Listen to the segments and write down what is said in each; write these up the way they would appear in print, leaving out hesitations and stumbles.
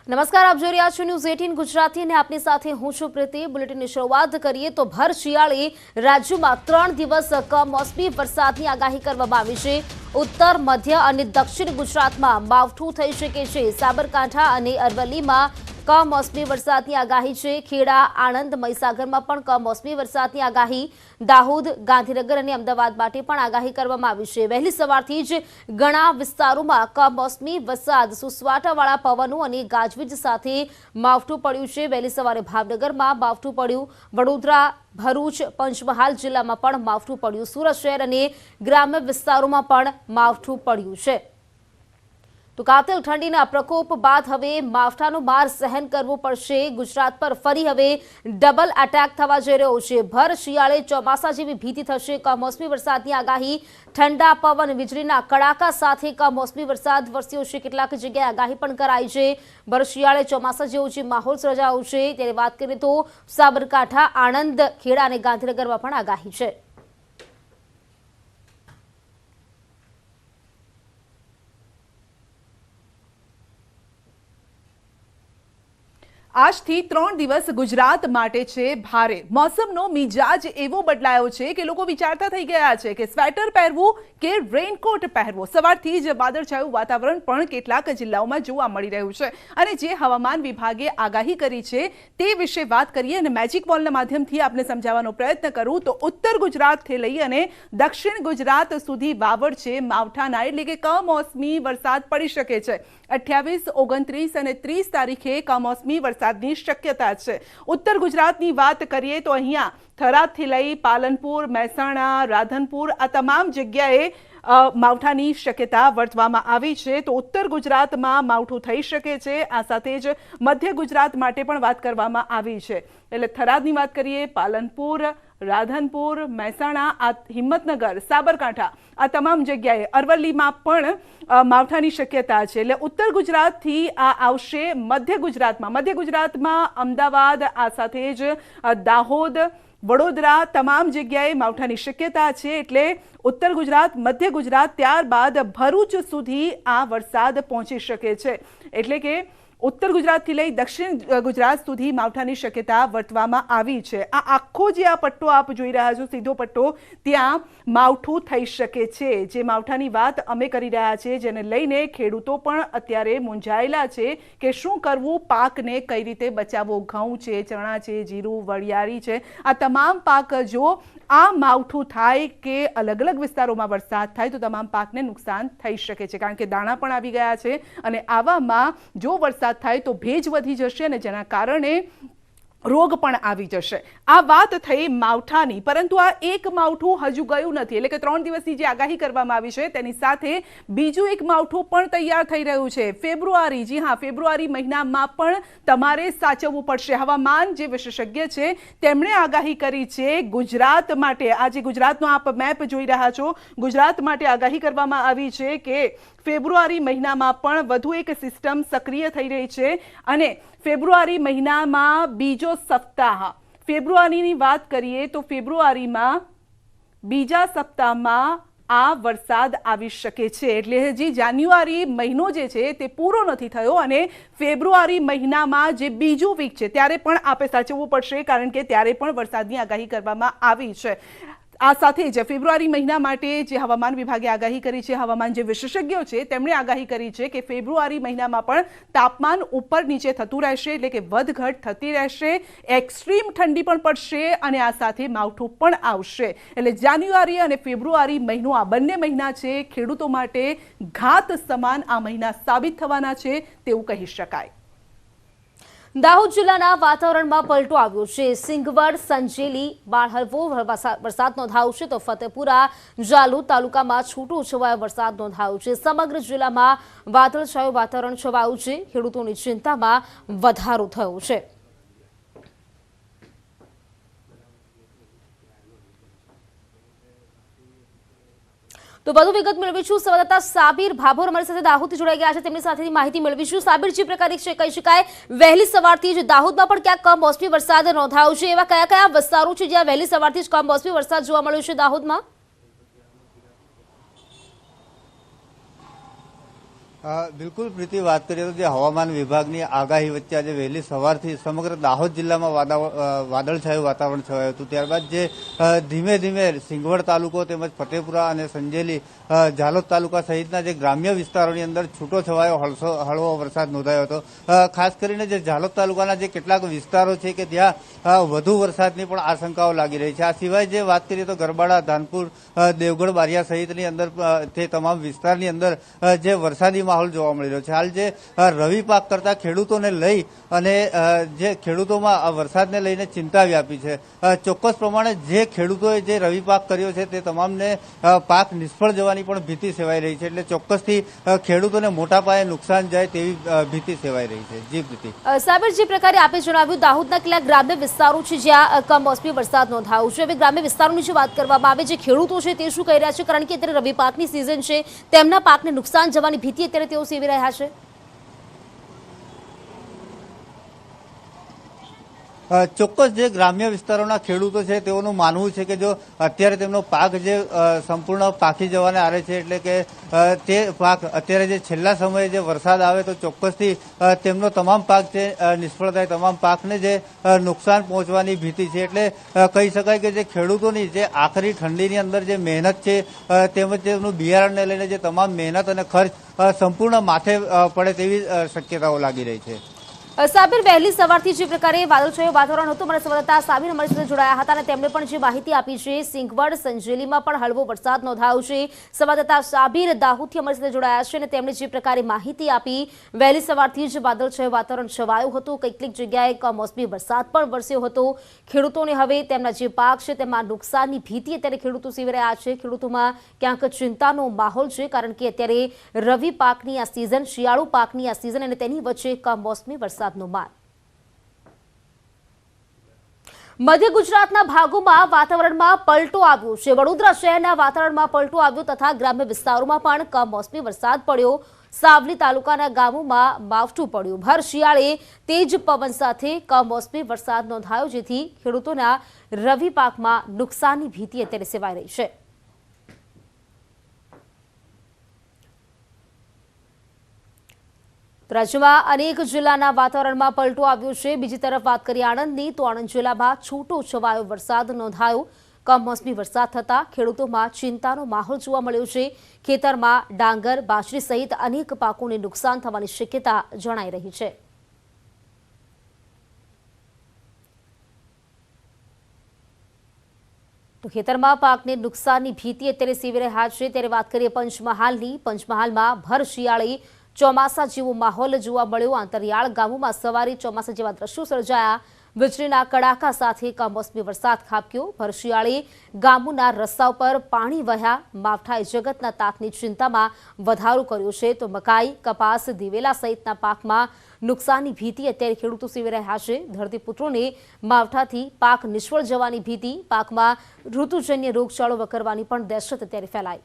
નમસ્કાર, આપ જોઈ રહ્યા છો ન્યૂઝ 18 ગુજરાતી અને આપની સાથે હું છું પ્રીતિ। બુલેટિનની શરૂઆત કરીએ તો ભર શિયાળે રાજ્યમાં 3 દિવસ કમોસમી વરસાદની આગાહી કરવામાં આવી છે। ઉત્તર, મધ્ય અને દક્ષિણ ગુજરાતમાં માવઠું થઈ શકે છે। સાબરકાંઠા અને અરવલ્લીમાં કમોસમી વરસાદની આગાહી છે। ખેડા, આણંદ, મહીસાગરમાં પણ કમોસમી વરસાદની આગાહી। દાહોદ, ગાંધીનગર અને અમદાવાદ માટે પણ આગાહી કરવામાં આવી છે। વહેલી સવારથી જ ઘણા વિસ્તારોમાં કમોસમી વરસાદ, સુસવાટાવાળા પવનો અને ગાજવીજ સાથે માવઠું પડ્યું છે। વહેલી સવારે ભાવનગરમાં માવઠું પડ્યું। વડોદરા, ભરૂચ, પંચમહાલ જિલ્લામાં પણ માવઠું પડ્યું। સુરત શહેર અને ગ્રામ્ય વિસ્તારોમાં પણ માવઠું પડ્યું છે। તો કાતિલ ઠંડીના પ્રકોપ બાદ હવે માવઠાનો માર સહન કરવો પડશે। ગુજરાત પર ફરી હવે ડબલ એટેક થવા જઈ રહ્યો છે। ભર શિયાળે ચોમાસા જેવી ભીતિ થશે। કમોસમી વરસાદની આગાહી। ઠંડા પવન, વીજળીના કડાકા સાથે કમોસમી વરસાદ વરસ્યો છે। કેટલાક જગ્યાએ આગાહી પણ કરાઈ છે। ભર શિયાળે ચોમાસા જેવો જે માહોલ સર્જાયો છે ત્યારે વાત કરીએ તો સાબરકાંઠા, આણંદ, ખેડા અને ગાંધીનગરમાં પણ આગાહી છે। આજથી 3 દિવસ ગુજરાત માટે છે ભારે। મોસમનો મિજાજ એવો બદલાયો છે કે લોકો વિચારતા થઈ ગયા છે કે સ્વેટર પહેરવું કે રેઇનકોટ પહેરવો। સવારથી જ વાદળછાયું વાતાવરણ પણ કેટલાક જિલ્લાઓમાં જોવા મળી રહ્યું છે અને જે હવામાન વિભાગે આગાહી કરી છે તે વિશે વાત કરીએ અને મેજિક બોલના માધ્યમથી આપને સમજાવવાનો પ્રયત્ન કરું તો ઉત્તર ગુજરાતથી લઈ અને દક્ષિણ ગુજરાત સુધી વાવડ છે માવઠાના, એટલે કે કમોસમી વરસાદ પડી શકે છે। 28, 29 અને 30 તારીખે કમોસમી વરસાદની શક્યતા છે। ઉત્તર ગુજરાતની વાત કરીએ તો અહીંયા થરાદથી લઈ પાલનપુર, મહેસાણા, રાધનપુર આ તમામ જગ્યાએ માવઠાની શક્યતા વર્તવામાં આવી છે। તો ઉત્તર ગુજરાતમાં માવઠું થઈ શકે છે। આ સાથે જ મધ્ય ગુજરાત માટે પણ વાત કરવામાં આવી છે। એટલે થરાદની વાત કરીએ, પાલનપુર, રાધનપુર, મહેસાણા, આ હિંમતનગર, સાબરકાંઠા આ તમામ જગ્યાએ, અરવલ્લીમાં પણ માવઠાની શક્યતા છે। એટલે ઉત્તર ગુજરાતથી આ આવશે મધ્ય ગુજરાતમાં અમદાવાદ, આ સાથે જ દાહોદ, વડોદરા તમામ જગ્યાએ માવઠાની શક્યતા છે। એટલે ઉત્તર ગુજરાત, મધ્ય ગુજરાત, ત્યારબાદ ભરૂચ સુધી આ વરસાદ પહોંચી શકે છે। એટલે કે ઉત્તર ગુજરાતથી લઈ દક્ષિણ ગુજરાત સુધી માવઠાની શક્યતા વર્તવામાં આવી છે। આ આખો જે આ પટ્ટો આપ જોઈ રહ્યા છો, સીધો પટ્ટો, ત્યાં માવઠું થઈ શકે છે। જે માવઠાની વાત અમે કરી રહ્યા છીએ, જેને લઈને ખેડૂતો પણ અત્યારે મૂંઝાયેલા છે કે શું કરવું, પાકને કઈ રીતે બચાવવો। ઘઉં છે, ચણા છે, જીરું, વરિયાળી છે, આ તમામ પાક જો આ માવઠું થાય કે અલગ અલગ વિસ્તારોમાં વરસાદ થાય તો તમામ પાકને નુકસાન થઈ શકે છે, કારણ કે દાણા પણ આવી ગયા છે અને આવામાં જો વરસાદ થાય તો ભેજ વધી જશે અને જેના કારણે રોગ પણ આવી જશે। આ વાત થઈ માવઠાની, પરંતુ આ એક માવઠું હજુ ગયું નથી। એટલે કે 3 દિવસની જે આગાહી કરવામાં આવી છે તેની સાથે બીજું એક માવઠું પણ તૈયાર થઈ રહ્યું છે। ફેબ્રુઆરી, જી હા, ફેબ્રુઆરી મહિનામાં પણ તમારે સાચવવું પડશે। હવામાન જે વિશેષજ્ઞ છે તેમણે આગાહી કરી છે ગુજરાત માટે। આ જે ગુજરાતનો આપ મેપ જોઈ રહ્યા છો, ગુજરાત માટે આગાહી કરવામાં આવી છે કે ફેબ્રુઆરી મહિનામાં પણ વધુ એક સિસ્ટમ સક્રિય થઈ રહી છે અને ફેબ્રુઆરી મહિનામાં બીજો સપ્તાહ, ફેબ્રુઆરીની વાત કરીએ તો ફેબ્રુઆરીમાં બીજા સપ્તાહમાં આ વરસાદ આવી શકે છે। એટલે હજી જાન્યુઆરી મહિનો જે છે તે પૂરો નથી થયો અને ફેબ્રુઆરી મહિનામાં જે બીજું વીક છે ત્યારે પણ આપે સાચવવું પડશે, કારણ કે ત્યારે પણ વરસાદની આગાહી કરવામાં આવી છે। આ સાથે જ ફેબ્રુઆરી મહિના માટે જે હવામાન વિભાગે આગાહી કરી છે, હવામાન જે વિશેષજ્ઞો છે તેમણે આગાહી કરી છે કે ફેબ્રુઆરી મહિનામાં પણ તાપમાન ઉપર નીચે થતું રહેશે, એટલે કે વધઘટ થતી રહેશે, એક્સ્ટ્રીમ ઠંડી પણ પડશે અને આ સાથે માવઠું પણ આવશે। એટલે જાન્યુઆરી અને ફેબ્રુઆરી મહિનો, આ બંને મહિના છે ખેડૂતો માટે ઘાત સમાન આ મહિના સાબિત થવાના છે તેવું કહી શકાય। દાહોદ જિલ્લાના વાતાવરણમાં પલટો આવ્યો છે। સિંગવડ, સંજેલી માં હળવો વરસાદ નોંધાયો છે તો ફતેપુરા, જાલોદ તાલુકામાં છૂટો છવાયો વરસાદ નોંધાયો છે। સમગ્ર જિલ્લામાં વાદળછાયું વાતાવરણ છવાયું છે। ખેડૂતોની ચિંતામાં વધારો થયો છે। તો વધુ વિગત મેળવીશું સંવાદદાતા સાબિર ભાભોર અમારી સાથે દાહોદથી જોડાઈ ગયા છે, તેમની સાથેની માહિતી મેળવીશું। સાબિર, જે પ્રકારે કહી શકાય વહેલી સવારથી જ દાહોદમાં પણ ક્યાંક કમોસમી વરસાદ નોંધાયો છે, એવા કયા કયા વિસ્તારો છે જ્યાં વહેલી સવારથી જ કમોસમી વરસાદ જોવા મળ્યો છે દાહોદમાં? બિલકુલ પ્રીતિ, વાત કરીએ તો જે હવામાન વિભાગની આગાહી વચ્ચે આજે વહેલી સવારથી સમગ્ર દાહોદ જિલ્લામાં વાદળછાયું વાતાવરણ છવાયું હતું. ત્યારબાદ જે ધીમે ધીમે સિંગવડ તાલુકો તેમજ ફતેપુરા અને સંજેલી ઝાલોદ તાલુકા સહિતના જે ગ્રામ્ય વિસ્તારોની અંદર છૂટો છવાયો હળવો વરસાદ નોંધાયો હતો. ખાસ કરીને જે ઝાલોદ તાલુકાના જે કેટલાક વિસ્તારો છે કે ત્યાં વધુ વરસાદની પણ આશંકાઓ લાગી રહી છે. આ સિવાય જે વાત કરીએ તો ગરબાડા, ધાનપુર, દેવગઢ, બારિયા સહિતની અંદર તે તમામ વિસ્તારની અંદર જે વરસાદી માહોલ જોવા મળી રહ્યો છે. હાલ જે રવિ પાક કરતા ખેડૂતોને લઈ અને જે ખેડૂતોમાં આ વરસાદને લઈને ચિંતા વ્યાપી છે. ચોક્કસ પ્રમાણે જે ખેડૂતોએ જે રવિ પાક કર્યો છે તે તમામને પાક નિષ્ફળ જવાની પણ ભીતિ સેવાઈ રહી છે. એટલે ચોક્કસથી ખેડૂતોને મોટા પાયે નુકસાન જાય તેવી ભીતિ સેવાઈ રહી છે. જી પ્રીતિ. સાબર, જે પ્રકારે આપે જણાવ્યું, દાહોદના કેટલાક ગ્રામ્ય વિસ્તારો છે જ્યાં કમોસમી વરસાદ નોંધાયો છે. હવે ગ્રામ્ય વિસ્તારોની જો વાત કરવામાં આવે, જે ખેડૂતો છે તે શું કહી રહ્યા છે? કારણ કે અત્યારે રવિ પાકની સિઝન છે, તેમના પાકને નુકસાન જવાની ભીતિ અત્યારે તેઓ સેવી રહ્યા છે. ચોક્કસ જે ગ્રામ્ય વિસ્તારોના ખેડૂતો છે તેઓનું માનવું છે કે જો અત્યારે તેમનો પાક જે સંપૂર્ણ પાકી જવાને આરે છે, એટલે કે તે પાક અત્યારે જે છેલ્લા સમયે જે વરસાદ આવે તો ચોક્કસથી તેમનો તમામ પાક છે નિષ્ફળ થાય, તમામ પાકને જે નુકસાન પહોંચવાની ભીતિ છે. એટલે કહી શકાય કે જે ખેડૂતોની જે આખરી ઠંડીની અંદર જે મહેનત છે તેમજ તેમનું બિયારણને લઈને જે તમામ મહેનત અને ખર્ચ સંપૂર્ણ માથે પડે તેવી શક્યતાઓ લાગી રહી છે. સાબિર, વહેલી સવારથી જે પ્રકારે વાદળછાયું વાતાવરણ હતું, મારા સંવાદદાતા સાબિર અમારી સાથે જોડાયા હતા અને તેમણે પણ જે માહિતી આપી છે, સિંગવડ, સંજેલીમાં પણ હળવો વરસાદ નોંધાયો છે. સંવાદદાતા સાબિર દાહોદથી અમારી સાથે જોડાયા છે અને તેમણે જે પ્રકારે માહિતી આપી, વહેલી સવારથી જ વાદળછાયું વાતાવરણ છવાયું હતું, કેટલીક જગ્યાએ કમોસમી વરસાદ પણ વરસ્યો હતો. ખેડૂતોને હવે તેમના જે પાક છે તેમાં નુકસાનની ભીતિ અત્યારે ખેડૂતો સેવી રહ્યા છે. ખેડૂતોમાં ક્યાંક ચિંતાનો માહોલ છે, કારણ કે અત્યારે રવિ પાકની આ સિઝન, શિયાળુ પાકની આ સિઝન અને તેની વચ્ચે કમોસમી વરસાદ. મધ્ય ગુજરાતના ભાગોમાં વાતાવરણમાં પલટો આવ્યો છે. વડોદરા શહેરના વાતાવરણમાં પલટો આવ્યો તથા ગ્રામ્ય વિસ્તારોમાં પણ કમોસમી વરસાદ પડ્યો. સાવલી તાલુકાના ગામોમાં માવઠું પડ્યું. ભર શિયાળે તેજ પવન સાથે કમોસમી વરસાદ નોંધાયો, જેથી ખેડૂતોના રવિ પાકમાં નુકસાનની ભીતિ અત્યારે સેવાઈ રહી છે. રાજ્યમાં અનેક જિલ્લાના વાતાવરણમાં પલટો આવ્યો છે. બીજી તરફ વાત કરીએ આણંદની, તો આણંદ જિલ્લામાં છૂટો છવાયો વરસાદ નોંધાયો. કમોસમી વરસાદ થતાં ખેડૂતોમાં ચિંતાનો માહોલ જોવા મળ્યો છે. ખેતરમાં ડાંગર, બાજરી સહિત અનેક પાકોને નુકસાન થવાની શક્યતા જણાઈ રહી છે. તો ખેતરમાં પાકને નુકસાનની ભીતિ અત્યારે સેવી રહ્યા છે. ત્યારે વાત કરીએ પંચમહાલની. પંચમહાલમાં ભર શિયાળે ચોમાસા જેવો માહોલ જોવા મળ્યો. આંતરિયાળ ગામોમાં સવારે ચોમાસા જેવા દ્રશ્યો સર્જાયા. વીજળીના કડાકા સાથે કમોસમી વરસાદ ખાબક્યો. ભર શિયાળે ગામોના રસ્તા પર પાણી વહ્યા. માવઠાએ જગતના તાતની ચિંતામાં વધારો કર્યો છે. તો મકાઈ, કપાસ, દિવેલા સહિતના પાકમાં નુકસાનની ભીતિ અત્યારે ખેડૂતો સેવી રહ્યા છે. ધરતીપુત્રોને માવઠાથી પાક નિષ્ફળ જવાની ભીતિ, પાકમાં ઋતુજન્ય રોગચાળો વકરવાની પણ દહેશત અત્યારે ફેલાઈ.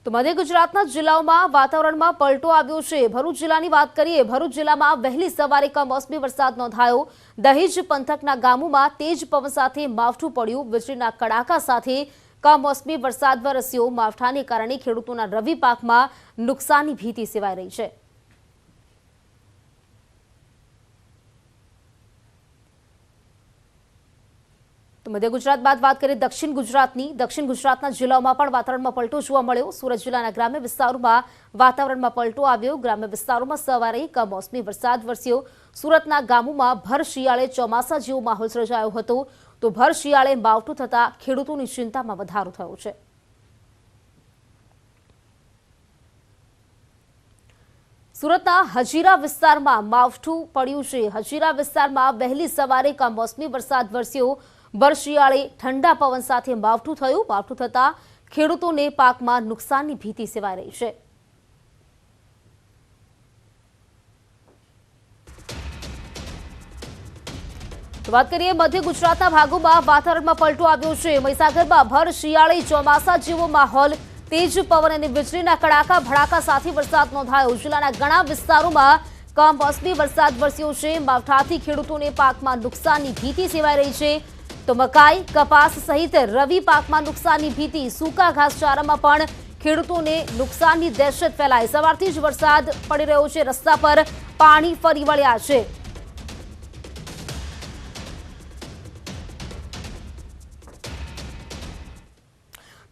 તો મધ્ય ગુજરાતના જિલ્લાઓમાં વાતાવરણમાં પલટો આવ્યો છે. ભરૂચ જિલ્લાની વાત કરીએ, ભરૂચ જિલ્લામાં વહેલી સવારે કમોસમી વરસાદ નોંધાયો. દહેજ પંથકના ગામોમાં તેજ પવન સાથે માવઠું પડ્યું. વીજળીના કડાકા સાથે કમોસમી વરસાદ વરસ્યો. માવઠાને કારણે ખેડૂતોના રવિ પાકમાં નુકસાનની ભીતિ સેવાઈ રહી છે. તો મધ્ય ગુજરાત બાદ વાત કરીએ દક્ષિણ ગુજરાતની. દક્ષિણ ગુજરાતના જિલ્લાઓમાં પણ વાતાવરણમાં પલટો જોવા મળ્યો. સુરત જિલ્લાના ગ્રામ્ય વિસ્તારોમાં વાતાવરણમાં પલટો આવ્યો. ગ્રામ્ય વિસ્તારોમાં સવારે કમોસમી વરસાદ વરસ્યો. સુરતના ગામોમાં ભર શિયાળે ચોમાસા જેવો માહોલ સર્જાયો હતો. તો ભર શિયાળે માવઠું થતા ખેડૂતોની ચિંતામાં વધારો થયો છે. સુરતના હજીરા વિસ્તારમાં માવઠું પડ્યું છે. હજીરા વિસ્તારમાં વહેલી સવારે કમોસમી વરસાદ વરસ્યો. ભર શિયાળે ઠંડા પવન સાથે માવઠું થયું. માવઠું થતા ખેડૂતોને પાકમાં નુકસાનની ભીતિ સેવાઈ રહી છે. વાત કરીએ મધ્ય ગુજરાતના ભાગોમાં વાતાવરણમાં પલટો આવ્યો છે. મહીસાગરમાં ભર શિયાળે ચોમાસા જેવો માહોલ, તેજ પવન અને વીજળીના કડાકા ભડાકા સાથે વરસાદ નોંધાયો. જિલ્લાના ઘણા વિસ્તારોમાં કમોસમી વરસાદ વરસ્યો છે. માવઠાથી ખેડૂતોને પાકમાં નુકસાનની ભીતિ સેવાઈ રહી છે. તો મકાઈ, કપાસ સહિત રવિ પાકમાં નુકસાનની ભીતિ, સૂકા ઘાસચારામાં પણ ખેડૂતોને નુકસાનની દહેશત ફેલાઈ। સવારથી જ વરસાદ પડી રહ્યો છે, રસ્તા પર પાણી ફરી વળ્યા છે।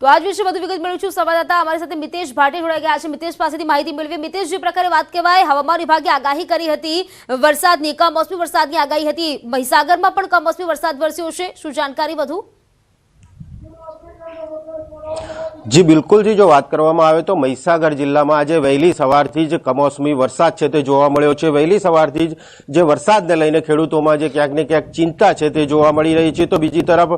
તો આજ વિશે વધુ વિગત મેળવીશું। સંવાદદાતા અમારી સાથે મિતેશ ભાટે જોડાઈ ગયા છે। મિતેશ પાસેથી માહિતી મેળવીએ। મિતેશ, જે પ્રકારે વાત કહેવાય, હવામાન વિભાગે આગાહી કરી હતી વરસાદની, કમોસમી વરસાદની આગાહી હતી, મહીસાગરમાં પણ કમોસમી વરસાદ વરસ્યો છે, શું જાણકારી વધુ? જી બિલકુલ જી, જો વાત કરવામાં આવે તો મહીસાગર જિલ્લામાં આજે વહેલી સવારથી જ કમોસમી વરસાદ છે તે જોવા મળ્યો છે। વહેલી સવારથી જ જે વરસાદને લઈને ખેડૂતોમાં જે ક્યાંક ને ક્યાંક ચિંતા છે તે જોવા મળી રહી છે। તો બીજી તરફ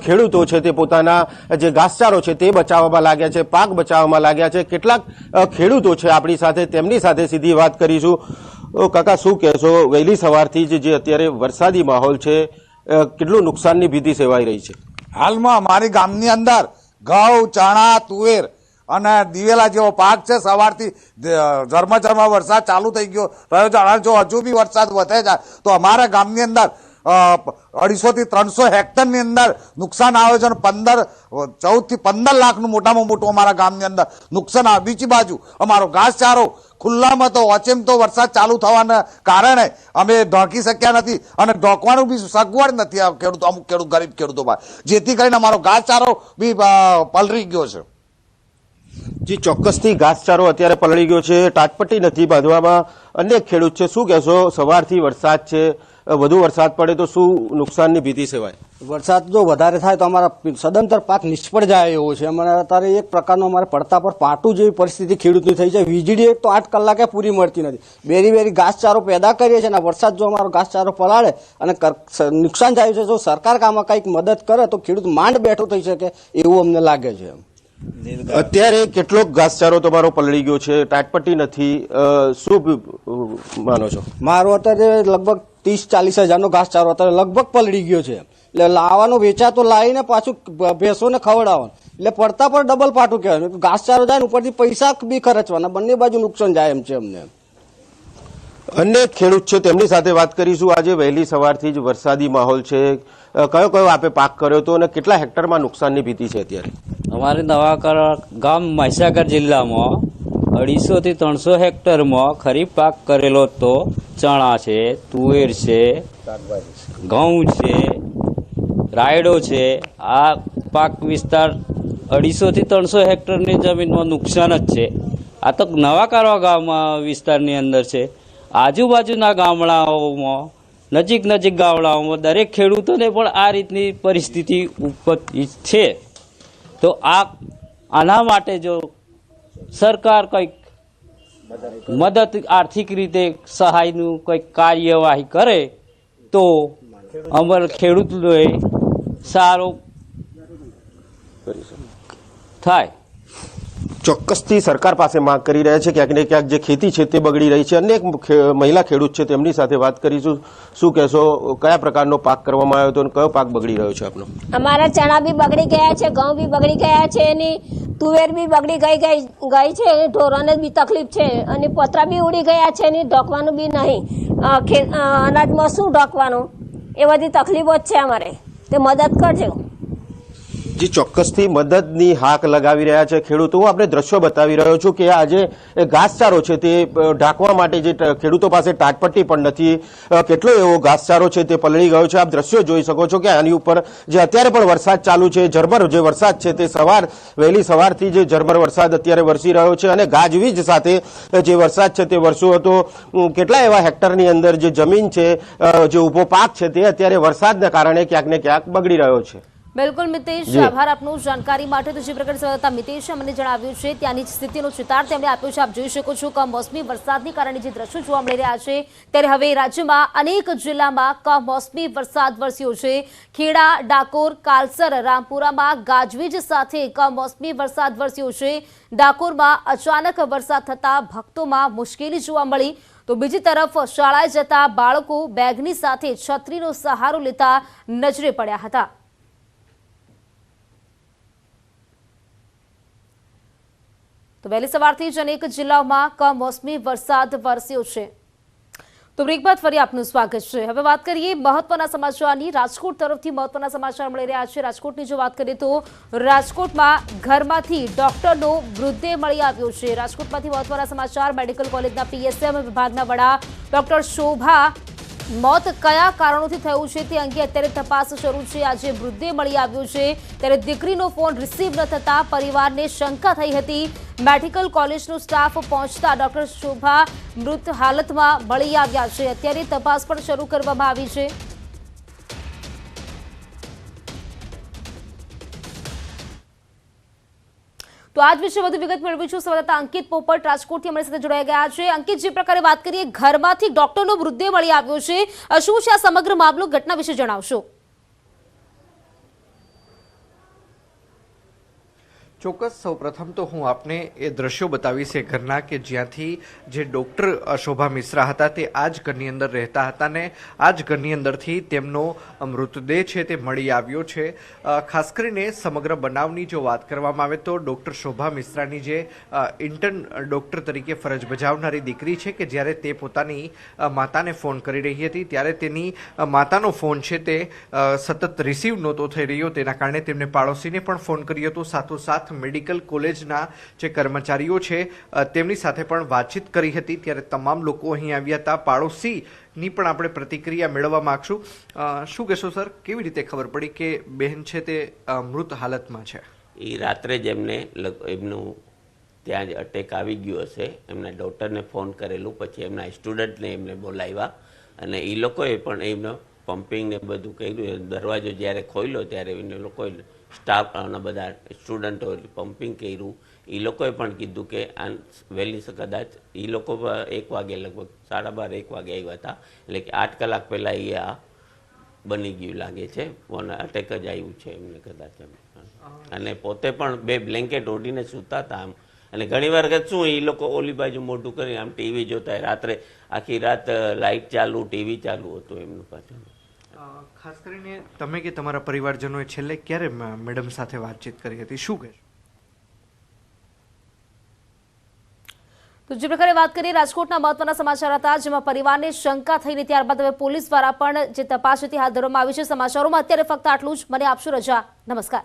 ખેડૂતો છે તે પોતાના જે ઘાસચારો છે તે બચાવવામાં લાગ્યા છે, પાક બચાવવામાં લાગ્યા છે। કેટલાક ખેડૂતો છે આપણી સાથે, તેમની સાથે સીધી વાત કરીશું। કાકા, શું કહેશો, વહેલી સવારથી જ જે અત્યારે વરસાદી માહોલ છે, કેટલું નુકસાનની ભીતિ સેવાઈ રહી છે? હાલમાં અમારી ગામની અંદર ઘઉં, ચણા, તુવેર અને દિવેલા જેવો પાક છે। સવારથી ઝરમર વરસાદ ચાલુ થઈ ગયો રહ્યો છે અને જો હજુ બી વરસાદ વધે જાય તો અમારા ગામની અંદર 250 થી 300 હેક્ટરની અંદર નુકસાન આવે છે અને 14 થી 15 લાખનું મોટામાં મોટું અમારા ગામની અંદર નુકસાન આવે। બીજી બાજુ અમારો ઘાસચારો ખુલ્લામાં તો ઓચેમ તો વરસાદ ચાલુ થવાના કારણે અમે ઢોકી શક્યા નથી અને ઢોકવાનું બી સગવડ નથી આ ખેડૂતો, અમુક ગરીબ ખેડૂતોમાં, જેથી કરીને અમારો ઘાસચારો બી પલળી ગયો છે। જી ચોક્કસથી ઘાસચારો અત્યારે પલળી ગયો છે, ટાટપટ્ટી નથી બાંધવામાં અનેક ખેડૂત છે। શું કહેશો, સવારથી વરસાદ છે, વધુ વરસાદ પડે તો શું નુકસાનની ભીતિ સેવાય? વરસાદ જો વધારે થાય તો અમારા સદંતર પાક નિષ્ફળ જાય એવો છે। અમારે અત્યારે એક પ્રકારનો અમારે પડતા પર પાટું જેવી પરિસ્થિતિ ખેડૂતની થઈ છે। વીજળી એક તો 8 કલાકે પૂરી મળતી નથી, બેરી ઘાસચારો પેદા કરીએ છીએ અને વરસાદ જો અમારો ઘાસચારો પલાળે અને નુકસાન થાય છે, જો સરકાર આમાં કંઈક મદદ કરે તો ખેડૂત માંડ બેઠો થઈ શકે એવું અમને લાગે છે। અત્યારે કેટલોક ઘાસચારો તમારો પલળી ગયો છે, ટાટપટ્ટી નથી, શું માનો છો? મારો અત્યારે લગભગ 30-40 હજારનો ઘાસચારો અત્યારે લગભગ પલળી ગયો છે। એટલે લાવવાનો વેચાતો લાવીને પાછું ભેંસોને ખવડાવવાનું, એટલે પડતા પર ડબલ પાટું કહેવાય। ઘાસચારો જાય ને ઉપરથી પૈસા બી ખર્ચવાના, બંને બાજુ નુકસાન જાય એમ છે અમને। અનેક ખેડૂત છે તેમની સાથે વાત કરીશું। આજે વહેલી સવારથી જ વરસાદી માહોલ છે, કયો કયો આપે પાક કર્યો હતો અને કેટલા હેક્ટરમાં નુકસાનની ભીતિ છે અત્યારે? અમારે નવાકરા ગામ મહીસાગર જિલ્લામાં 250 થી 300 હેક્ટરમાં ખરીફ પાક કરેલો તો ચણા છે, તુવેર છે, ઘઉં છે, રાયડો છે। આ પાક વિસ્તાર 250 થી 300 હેક્ટરની જમીનમાં નુકસાન જ છે। આ તો નવાકરા ગામ વિસ્તારની અંદર છે। આજુબાજુના ગામડાઓમાં, નજીક ગામડાઓમાં દરેક ખેડૂતોને પણ આ રીતની પરિસ્થિતિ ઉપજતી છે। તો આના માટે જો સરકાર કંઈક મદદ, આર્થિક રીતે સહાયનું કંઈક કાર્યવાહી કરે તો અમારા ખેડૂતોએ સારું થાય। ચોક્કસથી સરકાર પાસે માંગ કરી રહ્યા છે, ક્યાંક ને ક્યાંક જે ખેતી છે તે બગડી રહી છે। અનેક મહિલા ખેડૂત છે તેમની સાથે વાત કરીશું। શું કહેશો, કયા પ્રકારનો પાક કરવામાં આવ્યો હતો અને કયો પાક બગડી રહ્યો છે આપનો? અમારા ચણા બી બગડી ગયા છે, ઘઉં બી બગડી ગયા છે, એની તુવેર બી બગડી ગઈ છે, ઢોરોને બી તકલીફ છે અને પતરા બી ઉડી ગયા છે, એની ઢોકવાનું બી નહીં, અનાજમાં શું ઢોકવાનું, એ બધી તકલીફો જ છે અમારે, તે મદદ કરજો। જી ચોક્કસથી મદદની હાક લગાવી રહ્યા છે ખેડૂતો। હું આપણે દ્રશ્યો બતાવી રહ્યો છું કે આજે ઘાસચારો છે તે ઢાંકવા માટે જે ખેડૂતો પાસે ટાટપટ્ટી પણ નથી, કેટલો એવો ઘાસચારો છે તે પલળી ગયો છે। આપ દ્રશ્યો જોઈ શકો છો કે આની ઉપર જે અત્યારે પણ વરસાદ ચાલુ છે, ઝરમર જે વરસાદ છે તે વહેલી સવારથી જે ઝરમર વરસાદ અત્યારે વરસી રહ્યો છે અને ગાજવીજ સાથે જે વરસાદ છે તે વરસ્યો હતો। કેટલા એવા હેક્ટરની અંદર જે જમીન છે, જે ઊભો પાક છે તે અત્યારે વરસાદના કારણે ક્યાંક ને ક્યાંક બગડી રહ્યો છે। બિલકુલ મિતેશ, આભાર આપનો જાણકારી માટે। તો જે પ્રકારે સંવાદદાતા મિતેશે મને જણાવ્યું છે ત્યાંની સ્થિતિનો ચિતાર તેમણે આપ્યો છે। આપ જોઈ શકો છો કમોસમી વરસાદને કારણે જે દ્રશ્યો જોવા મળી રહ્યા છે, ત્યારે હવે રાજ્યમાં અનેક જિલ્લામાં કમોસમી વરસાદ વરસ્યો છે। ખેડા, ડાકોર, કાલસર, રામપુરામાં ગાજવીજ સાથે કમોસમી વરસાદ વરસ્યો છે। ડાકોરમાં અચાનક વરસાદ થતા ભક્તોમાં મુશ્કેલી જોવા મળી, તો બીજી તરફ શાળાએ જતા બાળકો બેગની સાથે છત્રીનો સહારો લેતા નજરે પડ્યા હતા। તો વહેલી સવારથી જ અનેક જિલ્લાઓમાં કમોસમી વરસાદ વરસ્યો છે। તો બ્રેક બાદ ફરી આપનું સ્વાગત છે। હવે વાત કરીએ મહત્વના સમાચારની। રાજકોટ તરફથી મહત્વના સમાચાર મળી રહ્યા છે। રાજકોટની જો વાત કરીએ તો રાજકોટમાં ઘરમાંથી ડોક્ટરનો મૃતદેહ મળી આવ્યો છે। રાજકોટમાંથી મહત્વના સમાચાર। મેડિકલ કોલેજના પીએસએમ વિભાગના વડા ડોક્ટર શોભા મોત કયા કારણોથી થયું છે તે અંગે અત્યારે તપાસ શરૂ છે। આજે મૃતદેહ મળી આવ્યો છે ત્યારે દીકરીનો ફોન રિસીવ ન થતા પરિવારને શંકા થઈ હતી। મેડિકલ કોલેજનો સ્ટાફ પહોંચતા ડોક્ટર શોભા મૃત હાલતમાં મળી આવ્યા છે। અત્યારે તપાસ પણ શરૂ કરવામાં આવી છે। તો આજ વિશે વધુ વિગત મેળવીશું। સંવાદદાતા અંકિત પોપટ રાજકોટથી અમારી સાથે જોડાઈ ગયા છે। અંકિત, જે પ્રકારે વાત કરીએ ઘરમાંથી ડોક્ટરનો મૃતદેહ મળી આવ્યો છે, શું છે આ સમગ્ર મામલો? ઘટના વિશે જણાવશો। ચોક્કસ, સૌપ્રથમ તો હું આપને એ દ્રશ્યો બતાવીશ એ ઘરના કે જ્યાંથી જે ડૉક્ટર શોભા મિશ્રા હતા તે આ જ ઘરની અંદર રહેતા હતા ને આ જ ઘરની અંદરથી તેમનો મૃતદેહ છે તે મળી આવ્યો છે। ખાસ કરીને સમગ્ર બનાવની જો વાત કરવામાં આવે તો ડૉક્ટર શોભા મિશ્રાની જે ઇન્ટર્ન ડૉક્ટર તરીકે ફરજ બજાવનારી દીકરી છે કે જ્યારે તે પોતાની માતાને ફોન કરી રહી હતી ત્યારે તેની માતાનો ફોન છે તે સતત રિસીવ નહોતો થઈ રહ્યો, તેના કારણે તેમને પાડોશીને પણ ફોન કર્યો હતો। સાથોસાથ મેડિકલ કોલેજના જે કર્મચારીઓ છે તેમની સાથે પણ વાતચીત કરી હતી ત્યારે તમામ લોકો અહીં આવ્યા હતા। પાડોશીની પણ આપણે પ્રતિક્રિયા મેળવવા માંગશું। શું કહેશો સર, કેવી રીતે ખબર પડી કે બહેન છે તે મૃત હાલતમાં છે? એ રાત્રે જ એમનું ત્યાં જ અટેક આવી ગયો હશે। એમના ડોક્ટરને ફોન કરેલું, પછી એમના સ્ટુડન્ટને એમને બોલાવ્યા અને એ લોકોએ પણ એમનો પમ્પિંગ ને બધું કર્યું। દરવાજો જ્યારે ખોલ્યો ત્યારે એને લોકોએ સ્ટાફના બધા સ્ટુડન્ટો પમ્પિંગ કર્યું। એ લોકોએ પણ કીધું કે આ વહેલી કદાચ એ લોકો 1 વાગે લગભગ 12:30 1 વાગે આવ્યા હતા, એટલે કે 8 કલાક પહેલાં એ આ બની ગયું લાગે છે। ફોન અટેક જ આવ્યું છે એમને કદાચ અને પોતે પણ 2 બ્લેન્કેટ ઓઢીને સૂતા હતા આમ। અને ઘણી વાર શું એ લોકો ઓલી બાજુ મોઢું કરીને આમ ટીવી જોતા, રાત્રે આખી રાત લાઇટ ચાલુ, ટીવી ચાલુ હતું એમનું પાછળ। ખાસ કરીને તમે કે તમારા પરિવારજનોએ છેલ્લે ક્યારે મેડમ સાથે વાતચીત કરી હતી, શું કહેશો? તો જે પ્રકારે વાત કરીએ રાજકોટના મહત્વના સમાચાર હતા જેમાં પરિવારને શંકા થઈને ત્યારબાદ હવે પોલીસ દ્વારા પણ જે તપાસ હતી હાથ ધરવામાં આવી છે। સમાચારોમાં અત્યારે ફક્ત આટલું જ। મને આપશો રજા, નમસ્કાર।